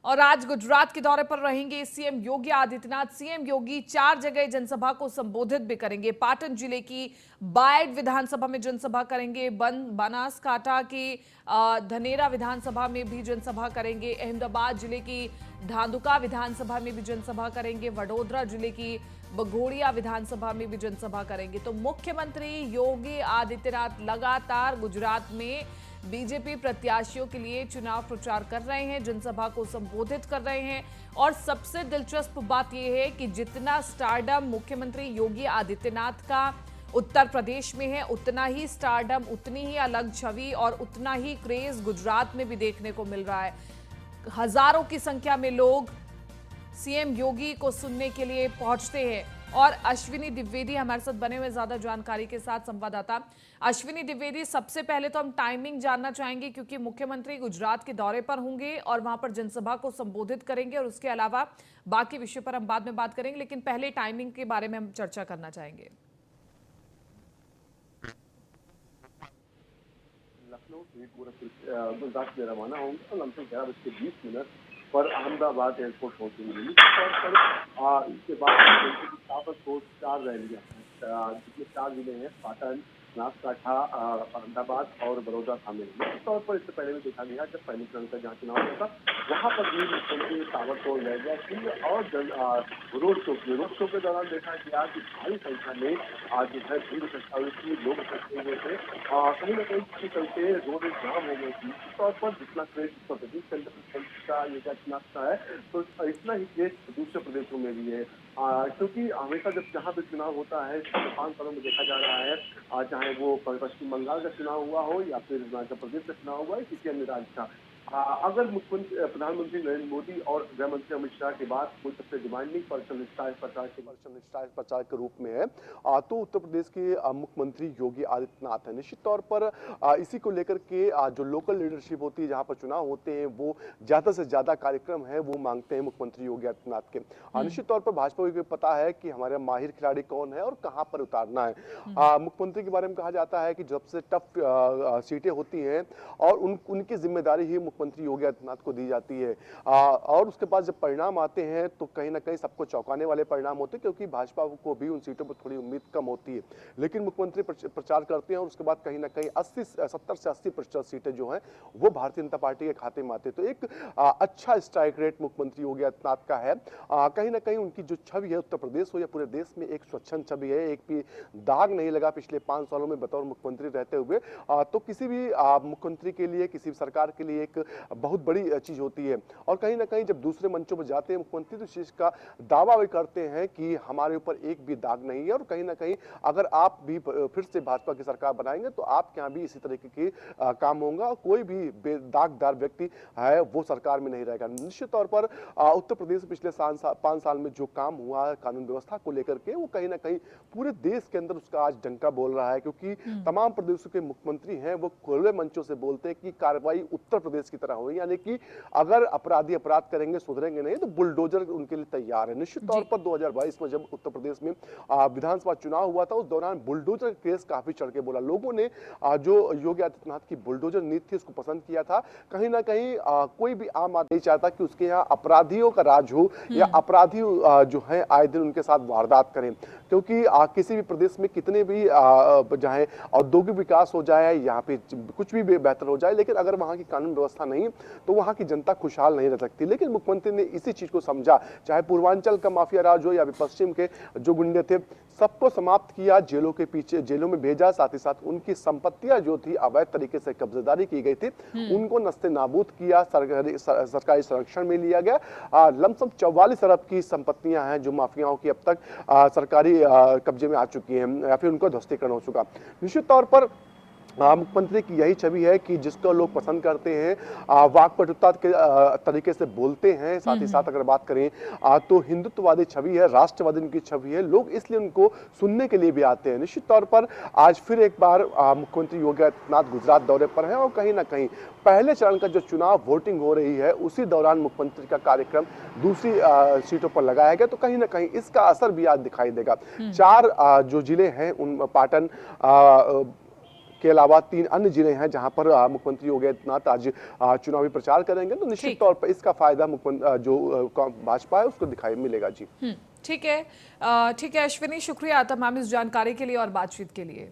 और आज गुजरात के दौरे पर रहेंगे सीएम योगी आदित्यनाथ। सीएम योगी 4 जगह जनसभा को संबोधित भी करेंगे। पाटन जिले की बायड विधानसभा में जनसभा करेंगे। बनासकांठा की धनेरा विधानसभा में भी जनसभा करेंगे। अहमदाबाद जिले की धांधुका विधानसभा में भी जनसभा करेंगे। वडोदरा जिले की बघोड़िया विधानसभा में भी जनसभा करेंगे। तो मुख्यमंत्री योगी आदित्यनाथ लगातार गुजरात में बीजेपी प्रत्याशियों के लिए चुनाव प्रचार कर रहे हैं, जनसभा को संबोधित कर रहे हैं। और सबसे दिलचस्प बात यह है कि जितना स्टारडम मुख्यमंत्री योगी आदित्यनाथ का उत्तर प्रदेश में है, उतना ही स्टारडम, उतनी ही अलग छवि और उतना ही क्रेज गुजरात में भी देखने को मिल रहा है। हजारों की संख्या में लोग सीएम योगी को सुनने के लिए पहुंचते हैं। और अश्विनी द्विवेदी हमारे साथ बने हुए ज्यादा जानकारी के साथ संवाददाता अश्विनी द्विवेदी, सबसे पहले तो हम टाइमिंग जानना चाहेंगे क्योंकि मुख्यमंत्री गुजरात के दौरे पर होंगे और वहां पर जनसभा को संबोधित करेंगे और उसके अलावा बाकी विषय पर हम बाद में बात करेंगे, लेकिन पहले टाइमिंग के बारे में हम चर्चा करना चाहेंगे। लखनऊ से गुजरात में रवाना होंगे और लगभग 11:20 पर अहमदाबाद एयरपोर्ट पहुंचेंगे। इसके बाद ताबड़तोड़ 4 रैलियां हैं, जिसमें 4 जिले हैं, पाटन, बनासकांठा, अहमदाबाद और बड़ौदा शामिल हैं। इस तौर पर इससे पहले भी देखा गया जब पहले चरण का जहाँ चुनाव हुआ था वहाँ पर भी मुख्यमंत्री ताबड़तोड़ रैलियां थी और रोड शो के दौरान देखा गया कि भारी संख्या में आज जो है भीड़ इकट्ठा हुई थी, लोग इकट्ठे हुए थे। कहीं न कहीं इसके चलते रोड जाम हो गई थी। इस तौर पर जितना क्रेज उत्तर प्रदेश के अंदर का ये चुनाव का है तो इतना ही क्रेज दूसरे प्रदेशों में भी है, क्योंकि हमेशा जब जहाँ भी चुनाव होता है 5 सालों में देखा जा रहा है, चाहे वो पश्चिम बंगाल का चुनाव हुआ हो या फिर हिमाचल प्रदेश का चुनाव हुआ है, किसी अन्य राज्य का, अगर प्रधानमंत्री नरेंद्र मोदी और गृह मंत्री अमित शाह के बाद कोई सबसे डिमांडिंग पर्सनलिस्ट प्रचार के रूप में है तो उत्तर प्रदेश के मुख्यमंत्री योगी आदित्यनाथ है। निश्चित तौर पर इसी को लेकर के जो लोकल लीडरशिप होती है, जहां पर चुनाव होते हैं, वो ज्यादा से ज्यादा कार्यक्रम है वो मांगते हैं मुख्यमंत्री योगी आदित्यनाथ के। निश्चित तौर पर भाजपा को पता है कि हमारे माहिर खिलाड़ी कौन है और कहां पर उतारना है। मुख्यमंत्री के बारे में कहा जाता है कि जब से टफ सीटें होती हैं और उनकी जिम्मेदारी ही मुख्यमंत्री योगी आदित्यनाथ को दी जाती है, और उसके बाद जब परिणाम आते हैं तो कहीं ना कहीं सबको चौंकाने वाले परिणाम होते हैं, क्योंकि भाजपा को भी उन सीटों पर थोड़ी उम्मीद कम होती है। लेकिन मुख्यमंत्री प्रचार करते हैं और उसके बाद कहीं ना कहीं 70 से 80% सीटें जो हैं वो भारतीय जनता पार्टी के खाते में आते हैं। तो एक अच्छा स्ट्राइक रेट मुख्यमंत्री योगी आदित्यनाथ का है। कहीं ना कहीं उनकी जो छवि है उत्तर प्रदेश हो या पूरे देश में एक स्वच्छंद छवि है, एक भी दाग नहीं लगा पिछले 5 सालों में बतौर मुख्यमंत्री रहते हुए। तो किसी भी मुख्यमंत्री के लिए, किसी भी सरकार के लिए एक बहुत बड़ी चीज होती है। और कहीं ना कहीं जब दूसरे मंचों पर जाते हैं मुख्यमंत्री तो इस चीज का दावा भी करते हैं कि हमारे ऊपर एक भी दाग नहीं है, और कहीं ना कहीं अगर आप भी फिर से भाजपा की सरकार बनाएंगे तो आपके यहाँ भी इसी तरीके के काम होगा, कोई भी बेदागदार व्यक्ति है वो सरकार में नहीं रहेगा। निश्चित तौर पर उत्तर प्रदेश में पिछले 5 साल में जो काम हुआ है कानून व्यवस्था को लेकर के, वो कहीं ना कहीं पूरे देश के अंदर उसका आज डंका बोल रहा है, क्योंकि तमाम प्रदेशों के मुख्यमंत्री हैं वो खुले मंचों से बोलते हैं कि कार्रवाई उत्तर प्रदेश की तरह हो, यानी कि अगर अपराधी अपराध करेंगे, सुधरेंगे नहीं तो बुलडोजर उनके लिए तैयार है। निश्चित तौर पर 2022 में जब उत्तर प्रदेश में विधानसभा चुनाव हुआ था उस दौरान बुलडोजर केस काफी चढ़ के बोला। लोगों ने जो योगी आदित्यनाथ की बुलडोजर नीति थी उसको पसंद किया था। कहीं ना कहीं कोई भी आम आदमी चाहता कि उसके यहाँ अपराधियों का राज हो या अपराधी जो है आए दिन उनके साथ वारदात करें, क्योंकि किसी भी प्रदेश में कितने भी चाहे औद्योगिक विकास हो जाए, यहाँ पे कुछ भी बेहतर हो जाए, लेकिन अगर वहाँ की कानून व्यवस्था नहीं तो वहाँ की जनता खुशहाल नहीं रह सकती। लेकिन मुख्यमंत्री ने इसी चीज को समझा, चाहे पूर्वांचल का माफिया राज हो या पश्चिम के जो गुंडे थे, सबको समाप्त किया, जेलों के पीछे जेलों में भेजा, साथ ही साथ उनकी संपत्तियां जो थी अवैध तरीके से कब्जेदारी की गई थी उनको नस्ते नाबूद किया, सरकारी संरक्षण में लिया गया। लमसम 44 अरब की संपत्तियां हैं जो माफियाओं की अब तक सरकारी कब्जे में आ चुकी हैं या फिर उनको ध्वस्तीकरण हो चुका। निश्चित तौर पर मुख्यमंत्री की यही छवि है कि जिसको लोग पसंद करते हैं, वाकपटुता के तरीके से बोलते हैं, साथ ही साथ अगर बात करें तो हिंदुत्ववादी छवि है, राष्ट्रवादी उनकी छवि है, लोग इसलिए उनको सुनने के लिए भी आते हैं। निश्चित तौर पर आज फिर एक बार मुख्यमंत्री योगी आदित्यनाथ गुजरात दौरे पर हैं और कहीं ना कहीं पहले चरण का जो चुनाव वोटिंग हो रही है उसी दौरान मुख्यमंत्री का कार्यक्रम दूसरी सीटों पर लगाया गया, तो कहीं ना कहीं इसका असर भी आज दिखाई देगा। 4 जो जिले हैं उन पाटन के अलावा 3 अन्य जिले हैं जहां पर मुख्यमंत्री योगी आदित्यनाथ आज चुनावी प्रचार करेंगे। तो निश्चित ठीक। तौर पर इसका फायदा भाजपा है उसको दिखाई मिलेगा जी। ठीक है। ठीक है अश्विनी, शुक्रिया तमाम इस जानकारी के लिए और बातचीत के लिए।